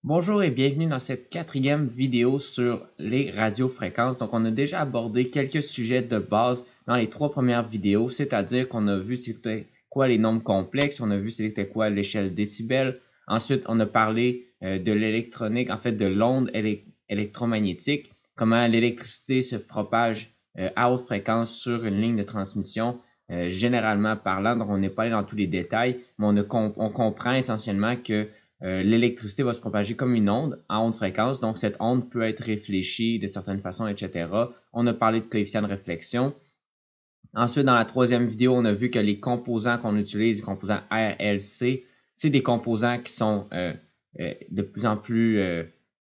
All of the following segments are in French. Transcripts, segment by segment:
Bonjour et bienvenue dans cette quatrième vidéo sur les radiofréquences. Donc, on a déjà abordé quelques sujets de base dans les trois premières vidéos, c'est-à-dire qu'on a vu c'était quoi les nombres complexes, on a vu c'était quoi l'échelle décibels. Ensuite, on a parlé de l'électronique, en fait de l'onde électromagnétique, comment l'électricité se propage à haute fréquence sur une ligne de transmission, généralement parlant. Donc, on n'est pas allé dans tous les détails, mais on comprend essentiellement que l'électricité va se propager comme une onde à onde fréquence, donc cette onde peut être réfléchie de certaines façons, etc. On a parlé de coefficient de réflexion. Ensuite, dans la troisième vidéo, on a vu que les composants qu'on utilise, les composants RLC, c'est des composants qui sont de plus en plus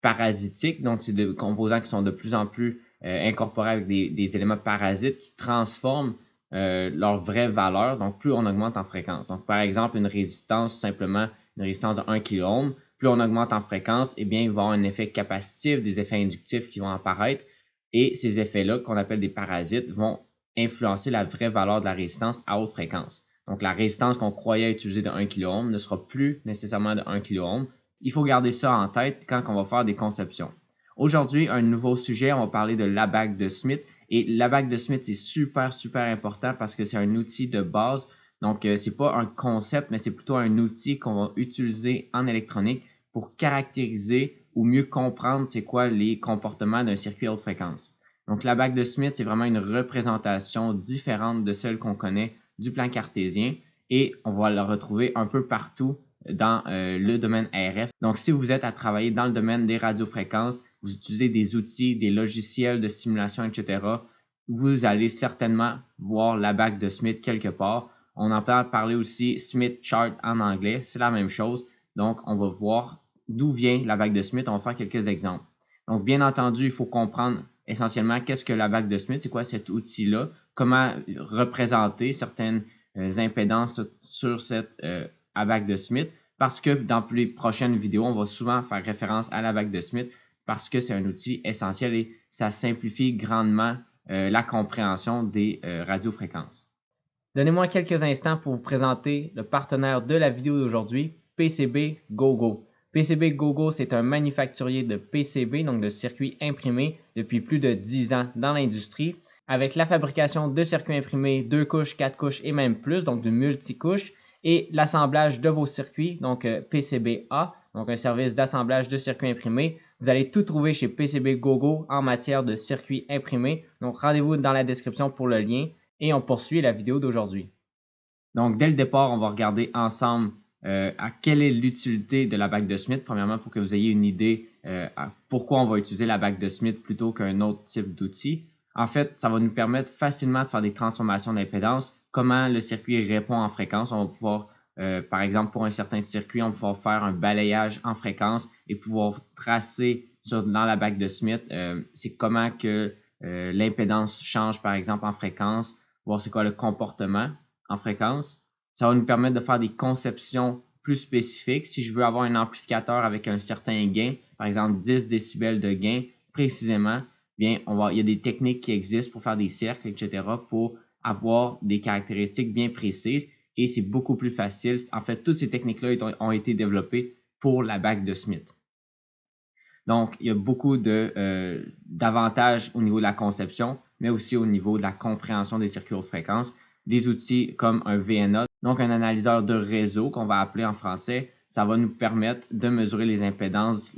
parasitiques, donc c'est des composants qui sont de plus en plus incorporés avec des éléments parasites qui transforment leur vraie valeur, donc plus on augmente en fréquence. Donc, par exemple, une résistance, simplement une résistance de 1 kΩ, plus on augmente en fréquence, eh bien, il va y avoir un effet capacitif, des effets inductifs qui vont apparaître, et ces effets-là, qu'on appelle des parasites, vont influencer la vraie valeur de la résistance à haute fréquence. Donc, la résistance qu'on croyait utiliser de 1 kΩ ne sera plus nécessairement de 1 kΩ. Il faut garder ça en tête quand on va faire des conceptions. Aujourd'hui, un nouveau sujet, on va parler de l'abaque de Smith. Et l'abaque de Smith, c'est super, super important parce que c'est un outil de base. Donc, ce n'est pas un concept, mais c'est plutôt un outil qu'on va utiliser en électronique pour caractériser ou mieux comprendre c'est quoi les comportements d'un circuit à haute fréquence. Donc, l'abaque de Smith, c'est vraiment une représentation différente de celle qu'on connaît du plan cartésien et on va la retrouver un peu partout dans le domaine RF. Donc, si vous êtes à travailler dans le domaine des radiofréquences, vous utilisez des outils, des logiciels de simulation, etc., vous allez certainement voir l'abaque de Smith quelque part. On entend parler aussi Smith chart en anglais, c'est la même chose. Donc, on va voir d'où vient l'abaque de Smith. On va faire quelques exemples. Donc, bien entendu, il faut comprendre essentiellement qu'est-ce que l'abaque de Smith, c'est quoi cet outil-là, comment représenter certaines impédances sur cette abaque de Smith, parce que dans les prochaines vidéos, on va souvent faire référence à l'abaque de Smith parce que c'est un outil essentiel et ça simplifie grandement la compréhension des radiofréquences. Donnez-moi quelques instants pour vous présenter le partenaire de la vidéo d'aujourd'hui, PCB GoGo. PCB GoGo, c'est un manufacturier de PCB, donc de circuits imprimés, depuis plus de 10 ans dans l'industrie, avec la fabrication de circuits imprimés 2 couches, 4 couches et même plus, donc de multicouches, et l'assemblage de vos circuits, donc PCBA, donc un service d'assemblage de circuits imprimés. Vous allez tout trouver chez PCB GoGo en matière de circuits imprimés. Donc rendez-vous dans la description pour le lien et on poursuit la vidéo d'aujourd'hui. Donc, dès le départ, on va regarder ensemble à quelle est l'utilité de la bague de Smith. Premièrement, pour que vous ayez une idée à pourquoi on va utiliser la bague de Smith plutôt qu'un autre type d'outil. En fait, ça va nous permettre facilement de faire des transformations d'impédance. Comment le circuit répond en fréquence. On va pouvoir, par exemple, pour un certain circuit, on va pouvoir faire un balayage en fréquence et pouvoir tracer dans la bague de Smith, c'est comment que l'impédance change, par exemple, en fréquence, voir c'est quoi le comportement en fréquence. Ça va nous permettre de faire des conceptions plus spécifiques. Si je veux avoir un amplificateur avec un certain gain, par exemple 10 décibels de gain précisément, bien, il y a des techniques qui existent pour faire des cercles, etc., pour avoir des caractéristiques bien précises et c'est beaucoup plus facile. En fait, toutes ces techniques-là ont été développées pour la bague de Smith. Donc, il y a beaucoup d'avantages au niveau de la conception, mais aussi au niveau de la compréhension des circuits haute fréquence. Des outils comme un VNA, donc un analyseur de réseau qu'on va appeler en français, ça va nous permettre de mesurer les impédances,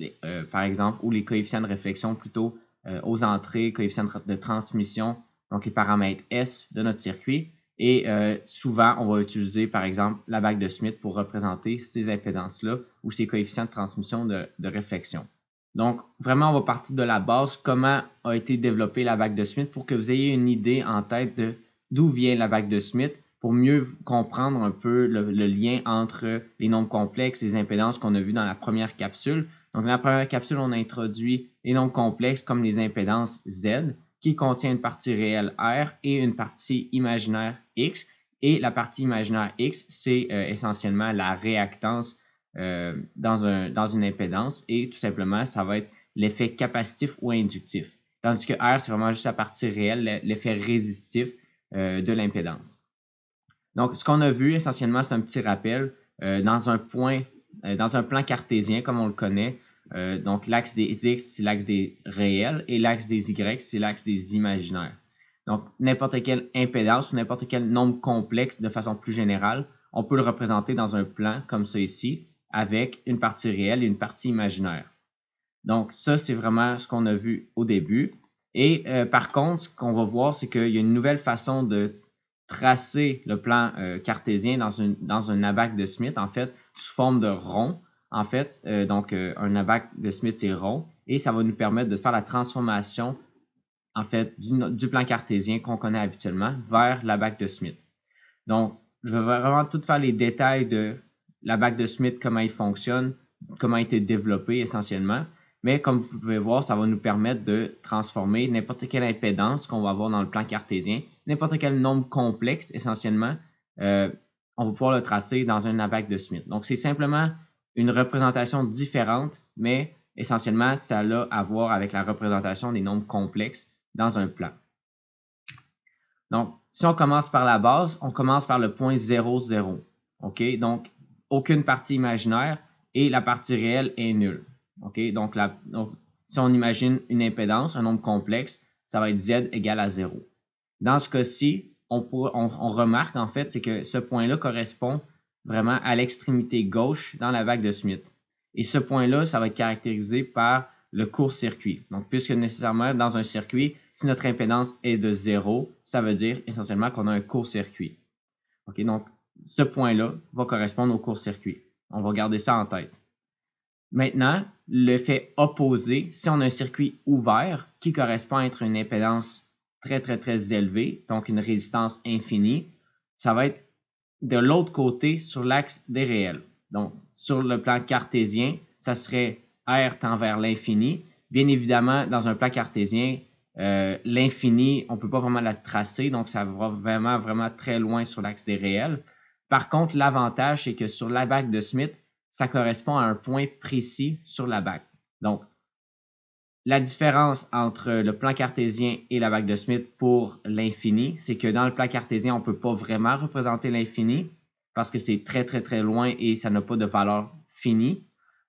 par exemple, ou les coefficients de réflexion plutôt aux entrées, coefficients de transmission, donc les paramètres S de notre circuit. Et souvent, on va utiliser, par exemple, la bague de Smith pour représenter ces impédances-là ou ces coefficients de transmission de réflexion. Donc, vraiment, on va partir de la base, comment a été développée la bague de Smith pour que vous ayez une idée en tête de d'où vient la bague de Smith pour mieux comprendre un peu le lien entre les nombres complexes et les impédances qu'on a vues dans la première capsule. Donc, dans la première capsule, on a introduit les nombres complexes comme les impédances Z qui contient une partie réelle R et une partie imaginaire X. Et la partie imaginaire X, c'est essentiellement la réactance dans une impédance et tout simplement, ça va être l'effet capacitif ou inductif. Tandis que R, c'est vraiment juste la partie réelle, l'effet résistif de l'impédance. Donc, ce qu'on a vu essentiellement, c'est un petit rappel dans un plan cartésien comme on le connaît. Donc, l'axe des X, c'est l'axe des réels et l'axe des Y, c'est l'axe des imaginaires. Donc, n'importe quelle impédance ou n'importe quel nombre complexe de façon plus générale, on peut le représenter dans un plan comme ça ici, avec une partie réelle et une partie imaginaire. Donc, ça, c'est vraiment ce qu'on a vu au début. Et par contre, ce qu'on va voir, c'est qu'il y a une nouvelle façon de tracer le plan cartésien dans un abaque de Smith, en fait, sous forme de rond. En fait, un abaque de Smith, c'est rond. Et ça va nous permettre de faire la transformation, en fait, du plan cartésien qu'on connaît habituellement vers l'abaque de Smith. Donc, je vais vraiment tout faire les détails de l'abaque de Smith, comment il fonctionne, comment il a été développé essentiellement. Mais comme vous pouvez voir, ça va nous permettre de transformer n'importe quelle impédance qu'on va avoir dans le plan cartésien, n'importe quel nombre complexe essentiellement, on va pouvoir le tracer dans un abaque de Smith. Donc, c'est simplement une représentation différente, mais essentiellement, ça a à voir avec la représentation des nombres complexes dans un plan. Donc, si on commence par la base, on commence par le point 0, 0. OK? Donc, aucune partie imaginaire et la partie réelle est nulle. OK? Donc, si on imagine une impédance, un nombre complexe, ça va être Z égale à 0. Dans ce cas-ci, on remarque en fait, c'est que ce point-là correspond vraiment à l'extrémité gauche dans la vague de Smith. Et ce point-là, ça va être caractérisé par le court-circuit. Donc, puisque nécessairement, dans un circuit, si notre impédance est de 0, ça veut dire essentiellement qu'on a un court-circuit. OK, donc, ce point-là va correspondre au court-circuit. On va garder ça en tête. Maintenant, l'effet opposé, si on a un circuit ouvert qui correspond à être une impédance très, très, très élevée, donc une résistance infinie, ça va être de l'autre côté sur l'axe des réels. Donc, sur le plan cartésien, ça serait R tend vers l'infini. Bien évidemment, dans un plan cartésien, l'infini, on ne peut pas vraiment la tracer, donc ça va vraiment, vraiment très loin sur l'axe des réels. Par contre, l'avantage, c'est que sur l'abaque de Smith, ça correspond à un point précis sur l'abaque. Donc, la différence entre le plan cartésien et l'abaque de Smith pour l'infini, c'est que dans le plan cartésien, on ne peut pas vraiment représenter l'infini parce que c'est très, très, très loin et ça n'a pas de valeur finie.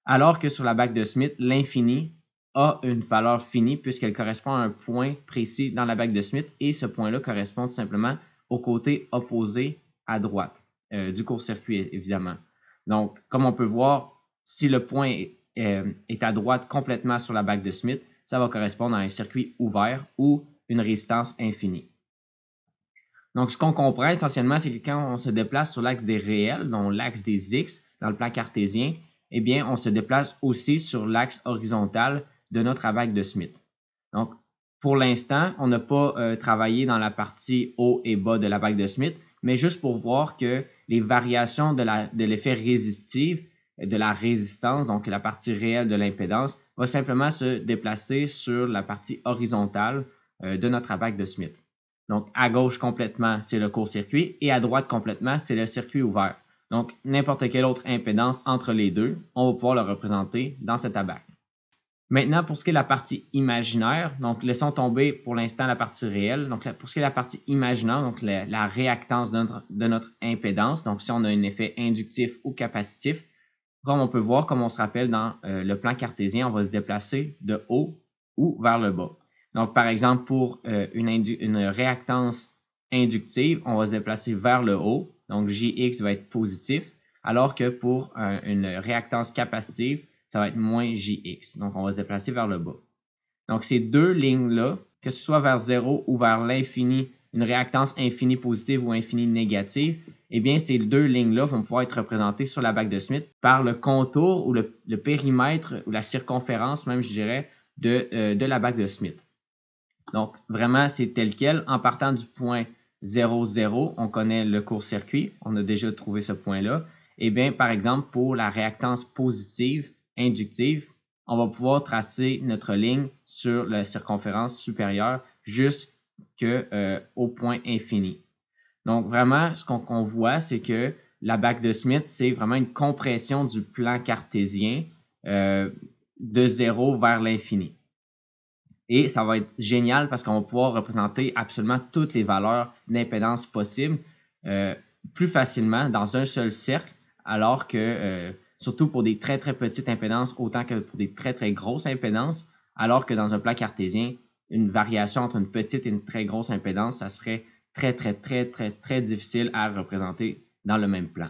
Alors que sur l'abaque de Smith, l'infini a une valeur finie puisqu'elle correspond à un point précis dans l'abaque de Smith et ce point-là correspond tout simplement au côté opposé à droite du court-circuit, évidemment. Donc, comme on peut voir, si le point est à droite complètement sur l'abaque de Smith, ça va correspondre à un circuit ouvert ou une résistance infinie. Donc, ce qu'on comprend essentiellement, c'est que quand on se déplace sur l'axe des réels, donc l'axe des X dans le plan cartésien, eh bien, on se déplace aussi sur l'axe horizontal de notre abaque de Smith. Donc, pour l'instant, on n'a pas travaillé dans la partie haut et bas de l'abaque de Smith, mais juste pour voir que les variations de l'effet résistif, de la résistance, donc la partie réelle de l'impédance, va simplement se déplacer sur la partie horizontale de notre abaque de Smith. Donc, à gauche complètement, c'est le court-circuit et à droite complètement, c'est le circuit ouvert. Donc, n'importe quelle autre impédance entre les deux, on va pouvoir le représenter dans cette abaque. Maintenant, pour ce qui est de la partie imaginaire, donc laissons tomber pour l'instant la partie réelle. Donc, pour ce qui est de la partie imaginaire, donc la réactance de notre impédance, donc si on a un effet inductif ou capacitif, comme on peut voir, comme on se rappelle dans le plan cartésien, on va se déplacer de haut ou vers le bas. Donc, par exemple, pour une réactance inductive, on va se déplacer vers le haut, donc Jx va être positif, alors que pour une réactance capacitive, ça va être moins Jx. Donc, on va se déplacer vers le bas. Donc, ces deux lignes-là, que ce soit vers 0 ou vers l'infini, une réactance infinie positive ou infinie négative, eh bien, ces deux lignes-là vont pouvoir être représentées sur la bague de Smith par le contour ou le périmètre ou la circonférence, même, je dirais, de la bague de Smith. Donc, vraiment, c'est tel quel. En partant du point 0, 0, on connaît le court-circuit. On a déjà trouvé ce point-là. Eh bien, par exemple, pour la réactance positive inductive, on va pouvoir tracer notre ligne sur la circonférence supérieure jusqu'au point infini. Donc, vraiment, ce qu'on voit, c'est que la bague de Smith, c'est vraiment une compression du plan cartésien de 0 vers l'infini. Et ça va être génial parce qu'on va pouvoir représenter absolument toutes les valeurs d'impédance possibles plus facilement dans un seul cercle, alors que surtout pour des très petites impédances autant que pour des très grosses impédances, alors que dans un plan cartésien, une variation entre une petite et une très grosse impédance, ça serait très difficile à représenter dans le même plan.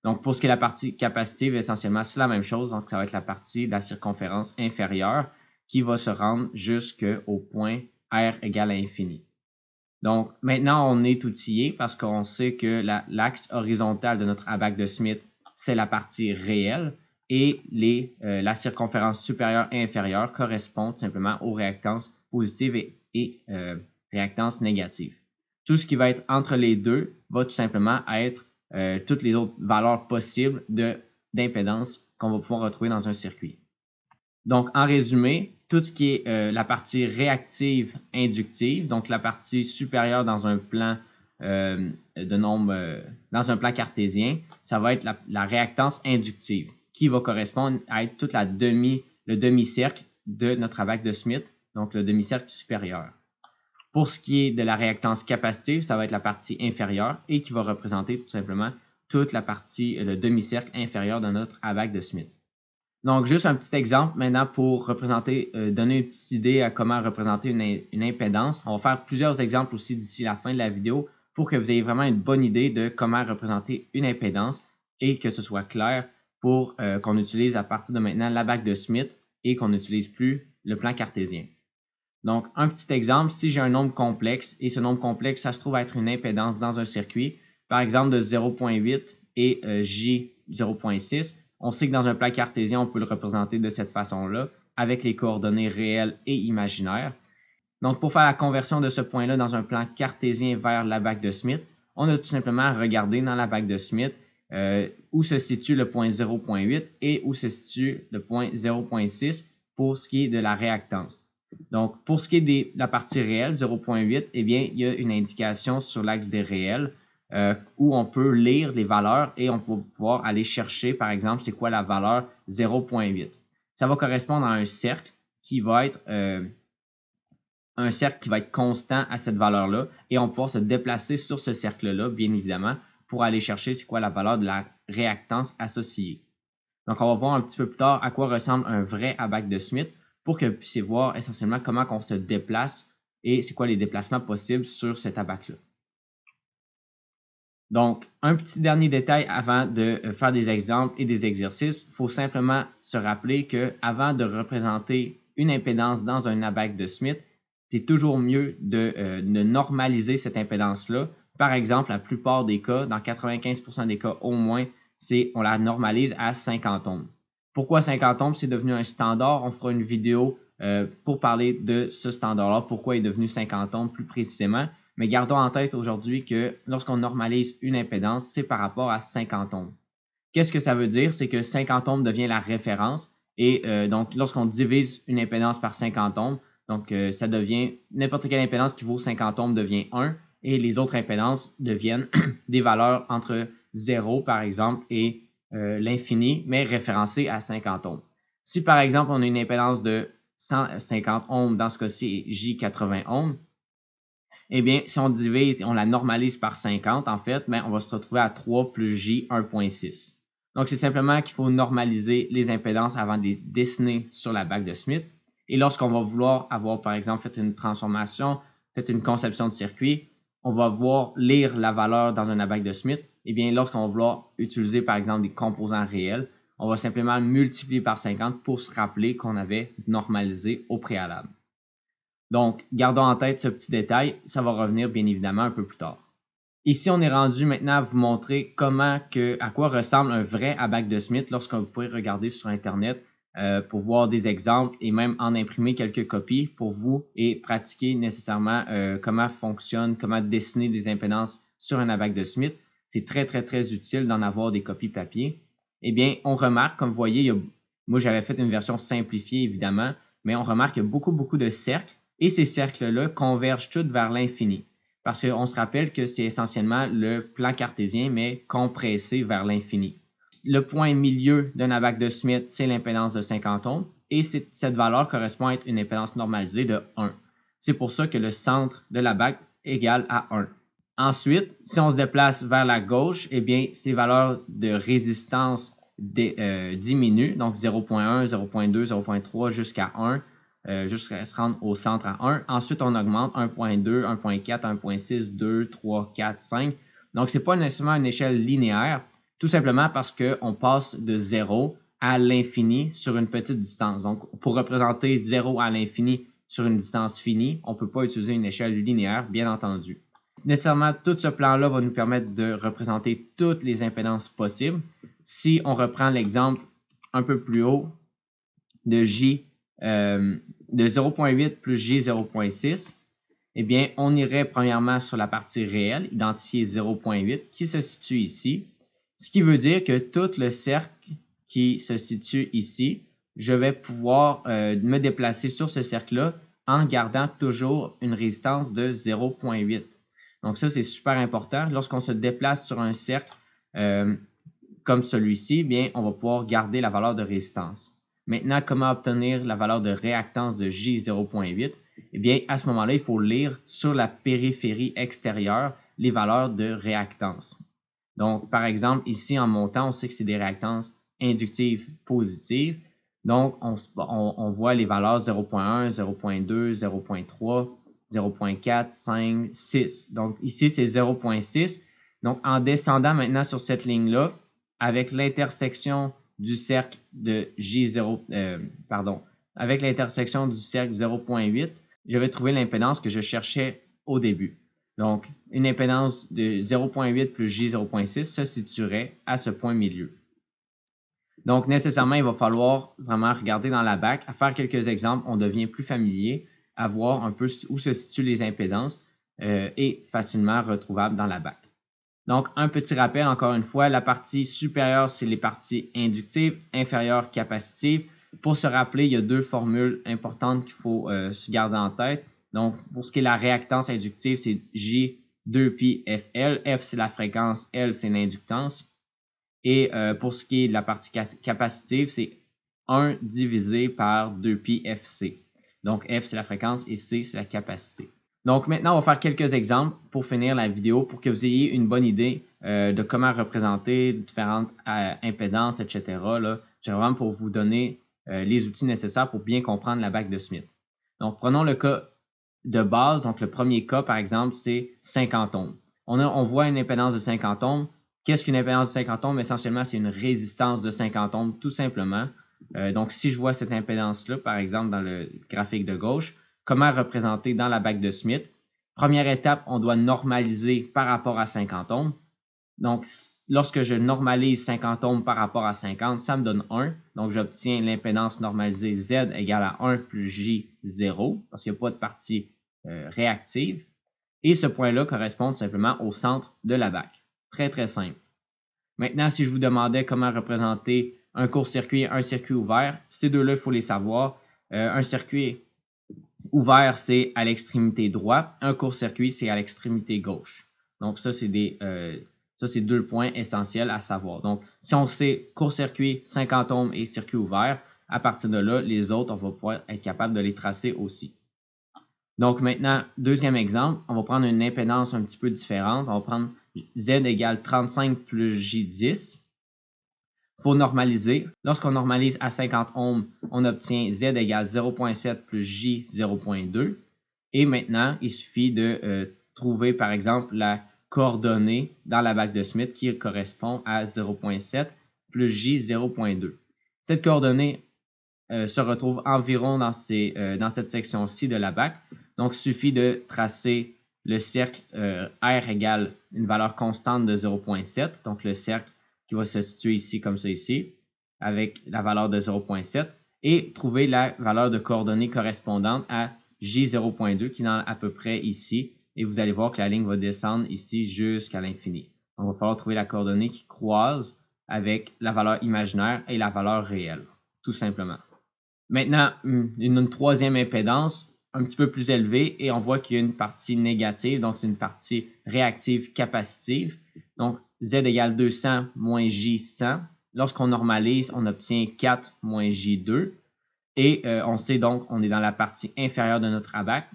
Donc, pour ce qui est la partie capacitive, essentiellement, c'est la même chose. Donc, ça va être la partie de la circonférence inférieure qui va se rendre jusqu'au point R égale à infini. Donc, maintenant, on est outillé parce qu'on sait que l'axe horizontal de notre abaque de Smith, c'est la partie réelle et la circonférence supérieure et inférieure correspondent simplement aux réactances positives et réactances négatives. Tout ce qui va être entre les deux va tout simplement être toutes les autres valeurs possibles d'impédance qu'on va pouvoir retrouver dans un circuit. Donc, en résumé, tout ce qui est la partie réactive inductive, donc la partie supérieure dans un plan dans un plan cartésien, ça va être la réactance inductive qui va correspondre à être toute le demi-cercle de notre abaque de Smith, donc le demi-cercle supérieur. Pour ce qui est de la réactance capacitive, ça va être la partie inférieure et qui va représenter tout simplement toute la partie, le demi-cercle inférieur de notre abaque de Smith. Donc, juste un petit exemple maintenant pour représenter, donner une petite idée à comment représenter une impédance. On va faire plusieurs exemples aussi d'ici la fin de la vidéo pour que vous ayez vraiment une bonne idée de comment représenter une impédance et que ce soit clair pour qu'on utilise à partir de maintenant l'abaque de Smith et qu'on n'utilise plus le plan cartésien. Donc, un petit exemple, si j'ai un nombre complexe et ce nombre complexe, ça se trouve être une impédance dans un circuit, par exemple de 0.8 et J 0.6, on sait que dans un plan cartésien, on peut le représenter de cette façon-là, avec les coordonnées réelles et imaginaires. Donc, pour faire la conversion de ce point-là dans un plan cartésien vers l'abaque de Smith, on a tout simplement à regarder dans l'abaque de Smith où se situe le point 0.8 et où se situe le point 0.6 pour ce qui est de la réactance. Donc, pour ce qui est de la partie réelle, 0.8, eh bien, il y a une indication sur l'axe des réels où on peut lire les valeurs et on peut pouvoir aller chercher, par exemple, c'est quoi la valeur 0.8. Ça va correspondre à un cercle qui va être constant à cette valeur-là et on va pouvoir se déplacer sur ce cercle-là, bien évidemment, pour aller chercher c'est quoi la valeur de la réactance associée. Donc, on va voir un petit peu plus tard à quoi ressemble un vrai abaque de Smith pour que vous puissiez voir essentiellement comment on se déplace et c'est quoi les déplacements possibles sur cet abaque-là. Donc, un petit dernier détail avant de faire des exemples et des exercices, il faut simplement se rappeler qu'avant de représenter une impédance dans un abaque de Smith, c'est toujours mieux de normaliser cette impédance-là. Par exemple, la plupart des cas, dans 95% des cas au moins, on la normalise à 50 ohms. Pourquoi 50 ohms? C'est devenu un standard. On fera une vidéo pour parler de ce standard-là, pourquoi il est devenu 50 ohms plus précisément. Mais gardons en tête aujourd'hui que lorsqu'on normalise une impédance, c'est par rapport à 50 ohms. Qu'est-ce que ça veut dire? C'est que 50 ohms devient la référence et donc lorsqu'on divise une impédance par 50 ohms, donc ça devient n'importe quelle impédance qui vaut 50 ohms devient 1 et les autres impédances deviennent des valeurs entre 0 par exemple et l'infini, mais référencées à 50 ohms. Si par exemple on a une impédance de 150 ohms, dans ce cas-ci J 80 ohms, eh bien, si on divise, on la normalise par 50, en fait, bien, on va se retrouver à 3 plus J 1.6. Donc, c'est simplement qu'il faut normaliser les impédances avant de les dessiner sur la bague de Smith. Et lorsqu'on va vouloir avoir, par exemple, fait une transformation, fait une conception de circuit, on va voir lire la valeur dans un abaque de Smith. Eh bien, lorsqu'on va vouloir utiliser, par exemple, des composants réels, on va simplement multiplier par 50 pour se rappeler qu'on avait normalisé au préalable. Donc, gardons en tête ce petit détail, ça va revenir bien évidemment un peu plus tard. Ici, on est rendu maintenant à vous montrer à quoi ressemble un vrai abaque de Smith lorsque vous pouvez regarder sur Internet pour voir des exemples et même en imprimer quelques copies pour vous et pratiquer nécessairement comment fonctionne, comment dessiner des impédances sur un abaque de Smith. C'est très utile d'en avoir des copies papier. Eh bien, on remarque, comme vous voyez, moi j'avais fait une version simplifiée évidemment, mais on remarque qu'il y a beaucoup de cercles et ces cercles-là convergent tous vers l'infini. Parce qu'on se rappelle que c'est essentiellement le plan cartésien, mais compressé vers l'infini. Le point milieu d'un abaque de Smith, c'est l'impédance de 50 ohms, et cette valeur correspond à une impédance normalisée de 1. C'est pour ça que le centre de l'abaque est égal à 1. Ensuite, si on se déplace vers la gauche, eh bien, ces valeurs de résistance diminue, donc 0.1, 0.2, 0.3 jusqu'à 1, jusqu'à se rendre au centre à 1. Ensuite, on augmente 1.2, 1.4, 1.6, 2, 3, 4, 5. Donc, ce n'est pas nécessairement une échelle linéaire, tout simplement parce qu'on passe de 0 à l'infini sur une petite distance. Donc, pour représenter 0 à l'infini sur une distance finie, on ne peut pas utiliser une échelle linéaire, bien entendu. Nécessairement, tout ce plan-là va nous permettre de représenter toutes les impédances possibles. Si on reprend l'exemple un peu plus haut de J de 0.8 plus J 0.6, eh bien, on irait premièrement sur la partie réelle, identifier 0.8 qui se situe ici, ce qui veut dire que tout le cercle qui se situe ici, je vais pouvoir me déplacer sur ce cercle-là en gardant toujours une résistance de 0.8. Donc ça, c'est super important. Lorsqu'on se déplace sur un cercle comme celui-ci, bien, on va pouvoir garder la valeur de résistance. Maintenant, comment obtenir la valeur de réactance de J 0.8? Eh bien, à ce moment-là, il faut lire sur la périphérie extérieure les valeurs de réactance. Donc, par exemple, ici, en montant, on sait que c'est des réactances inductives positives. Donc, on voit les valeurs 0.1, 0.2, 0.3, 0.4, 5, 6. Donc, ici, c'est 0.6. Donc, en descendant maintenant sur cette ligne-là, avec l'intersection du cercle de J0, avec l'intersection du cercle 0.8, je vais trouver l'impédance que je cherchais au début. Donc, une impédance de 0.8 plus J 0.6 se situerait à ce point milieu. Donc, nécessairement, il va falloir vraiment regarder dans la BAC. À faire quelques exemples, on devient plus familier à voir un peu où se situent les impédances et facilement retrouvables dans la BAC. Donc, un petit rappel, encore une fois, la partie supérieure, c'est les parties inductives, inférieure, capacitives. Pour se rappeler, il y a deux formules importantes qu'il faut se garder en tête. Donc, pour ce qui est la réactance inductive, c'est J2πfL. F, c'est la fréquence, L, c'est l'inductance. Et pour ce qui est de la partie capacitive, c'est 1 divisé par 2πfC. Donc, F, c'est la fréquence et C, c'est la capacité. Donc maintenant, on va faire quelques exemples pour finir la vidéo pour que vous ayez une bonne idée de comment représenter différentes impédances, etc. C'est vraiment pour vous donner les outils nécessaires pour bien comprendre la BAC de Smith. Donc prenons le cas de base. Donc le premier cas, par exemple, c'est 50 ohms. On voit une impédance de 50 ohms. Qu'est-ce qu'une impédance de 50 ohms? Essentiellement, c'est une résistance de 50 ohms, tout simplement. Donc si je vois cette impédance-là, par exemple, dans le graphique de gauche, comment représenter dans la BAC de Smith? Première étape, on doit normaliser par rapport à 50 ohms. Donc, lorsque je normalise 50 ohms par rapport à 50, ça me donne 1. Donc, j'obtiens l'impédance normalisée Z égale à 1 plus J 0, parce qu'il n'y a pas de partie réactive. Et ce point-là correspond tout simplement au centre de la BAC. Très, très simple. Maintenant, si je vous demandais comment représenter un court-circuit et un circuit ouvert, ces deux-là, il faut les savoir. Un circuit ouvert, c'est à l'extrémité droite. Un court-circuit, c'est à l'extrémité gauche. Donc, ça, c'est deux points essentiels à savoir. Donc, si on sait court-circuit, 50 ohms et circuit ouvert, à partir de là, les autres, on va pouvoir être capable de les tracer aussi. Donc, maintenant, deuxième exemple, on va prendre une impédance un petit peu différente. On va prendre Z égale 35 plus J10. Il faut normaliser. Lorsqu'on normalise à 50 ohms, on obtient Z égale 0.7 plus J 0.2. Et maintenant, il suffit de trouver, par exemple, la coordonnée dans la BAC de Smith qui correspond à 0.7 plus J 0.2. Cette coordonnée se retrouve environ dans cette section-ci de la BAC. Donc, il suffit de tracer le cercle R égale une valeur constante de 0.7. Donc, le cercle qui va se situer ici comme ça ici, avec la valeur de 0.7, et trouver la valeur de coordonnée correspondante à J 0.2 qui est à peu près ici. Et vous allez voir que la ligne va descendre ici jusqu'à l'infini. Donc, il va falloir trouver la coordonnée qui croise avec la valeur imaginaire et la valeur réelle, tout simplement. Maintenant, une troisième impédance un petit peu plus élevée et on voit qu'il y a une partie négative, donc c'est une partie réactive capacitive. Donc, Z égale 200 moins J 100. Lorsqu'on normalise, on obtient 4 moins J2. Et on sait donc qu'on est dans la partie inférieure de notre ABAC.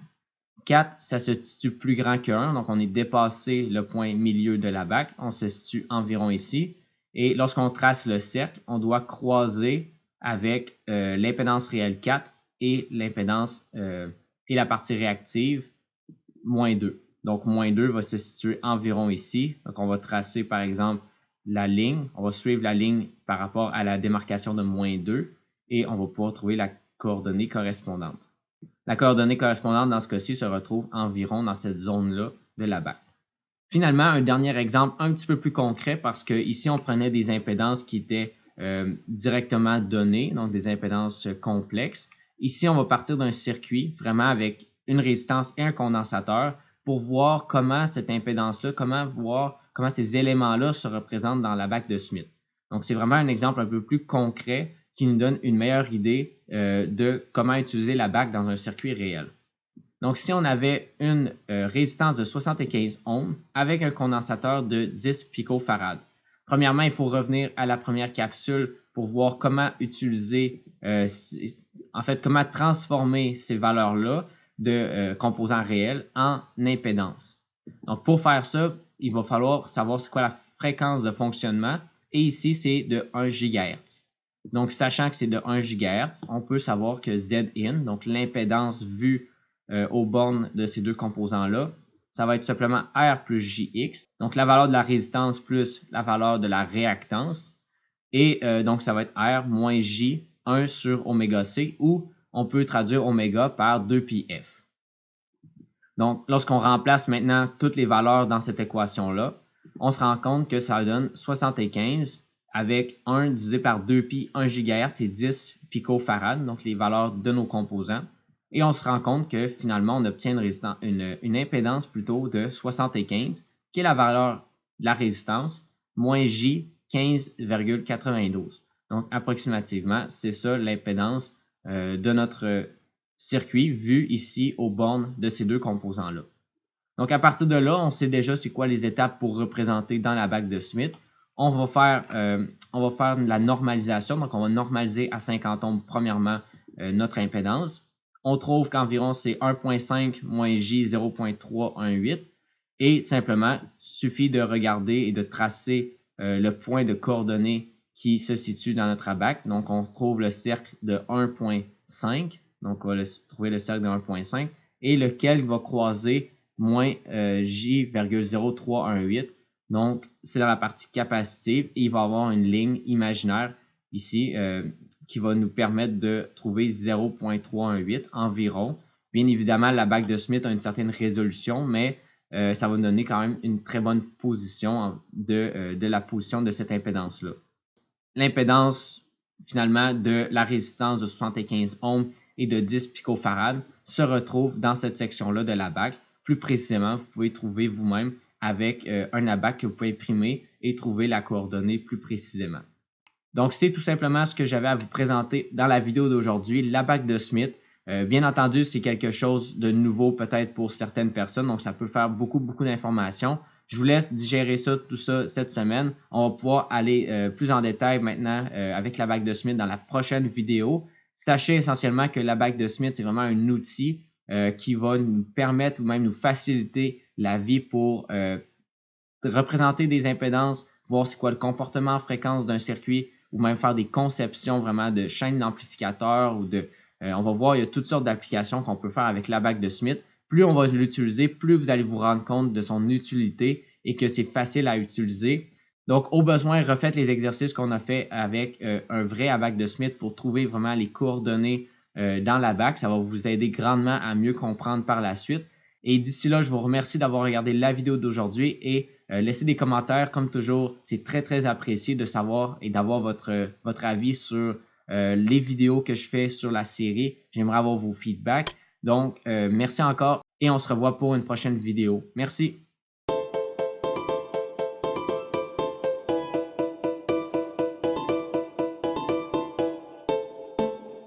4, ça se situe plus grand que 1, donc on est dépassé le point milieu de la BAC. On se situe environ ici. Et lorsqu'on trace le cercle, on doit croiser avec l'impédance réelle 4 et l'impédance et la partie réactive moins 2. Donc, moins 2 va se situer environ ici. Donc, on va tracer, par exemple, la ligne. On va suivre la ligne par rapport à la démarcation de moins 2 et on va pouvoir trouver la coordonnée correspondante. La coordonnée correspondante, dans ce cas-ci, se retrouve environ dans cette zone-là de la BAC. Finalement, un dernier exemple un petit peu plus concret parce que ici, on prenait des impédances qui étaient directement données, donc des impédances complexes. Ici, on va partir d'un circuit vraiment avec une résistance et un condensateur pour voir comment cette impédance-là, comment ces éléments-là se représentent dans la BAC de Smith. Donc, c'est vraiment un exemple un peu plus concret qui nous donne une meilleure idée de comment utiliser la BAC dans un circuit réel. Donc, si on avait une résistance de 75 ohms avec un condensateur de 10 picofarads, premièrement, il faut revenir à la première capsule pour voir comment utiliser, comment transformer ces valeurs-là de composants réels en impédance. Donc, pour faire ça, il va falloir savoir c'est quoi la fréquence de fonctionnement. Et ici, c'est de 1 GHz. Donc, sachant que c'est de 1 GHz, on peut savoir que Zin, donc l'impédance vue aux bornes de ces deux composants-là, ça va être simplement R plus JX, donc la valeur de la résistance plus la valeur de la réactance. Et donc, ça va être R moins J, 1 sur oméga C, ou on peut traduire oméga par 2πf. Donc, lorsqu'on remplace maintenant toutes les valeurs dans cette équation-là, on se rend compte que ça donne 75 avec 1 divisé par 2π, 1 GHz, c'est 10 picofarads, donc les valeurs de nos composants. Et on se rend compte que finalement, on obtient une impédance plutôt de 75, qui est la valeur de la résistance, moins J, 15,92. Donc, approximativement, c'est ça l'impédance de notre circuit vu ici aux bornes de ces deux composants-là. Donc, à partir de là, on sait déjà c'est quoi les étapes pour représenter dans la BAC de Smith. On va faire de la normalisation. Donc, on va normaliser à 50 ohms premièrement notre impédance. On trouve qu'environ c'est 1.5 moins J 0.318 et simplement, il suffit de regarder et de tracer le point de coordonnées qui se situe dans notre ABAC. Donc, on trouve le cercle de 1.5. Donc, on va trouver le cercle de 1.5 et lequel va croiser moins J,0318. Donc, c'est dans la partie capacitive et il va y avoir une ligne imaginaire ici qui va nous permettre de trouver 0.318 environ. Bien évidemment, la BAC de Smith a une certaine résolution, mais ça va nous donner quand même une très bonne position de la position de cette impédance-là. L'impédance, finalement, de la résistance de 75 ohms et de 10 picofarads se retrouve dans cette section-là de la BAC. Plus précisément, vous pouvez trouver vous-même avec un ABAC que vous pouvez imprimer et trouver la coordonnée plus précisément. Donc, c'est tout simplement ce que j'avais à vous présenter dans la vidéo d'aujourd'hui, l'ABAC de Smith. Bien entendu, c'est quelque chose de nouveau peut-être pour certaines personnes, donc ça peut faire beaucoup d'informations. Je vous laisse digérer tout ça cette semaine. On va pouvoir aller plus en détail maintenant avec l'ABAC de Smith dans la prochaine vidéo. Sachez essentiellement que l'ABAC de Smith, c'est vraiment un outil qui va nous permettre ou même nous faciliter la vie pour représenter des impédances, voir c'est quoi le comportement en fréquence d'un circuit ou même faire des conceptions vraiment de chaînes d'amplificateurs ou on va voir, il y a toutes sortes d'applications qu'on peut faire avec l'ABAC de Smith. Plus on va l'utiliser, plus vous allez vous rendre compte de son utilité et que c'est facile à utiliser. Donc, au besoin, refaites les exercices qu'on a fait avec un vrai ABAC de Smith pour trouver vraiment les coordonnées dans l'ABAC. Ça va vous aider grandement à mieux comprendre par la suite. Et d'ici là, je vous remercie d'avoir regardé la vidéo d'aujourd'hui et laissez des commentaires. Comme toujours, c'est très apprécié de savoir et d'avoir votre avis sur les vidéos que je fais sur la série. J'aimerais avoir vos feedbacks. Donc, merci encore et on se revoit pour une prochaine vidéo. Merci.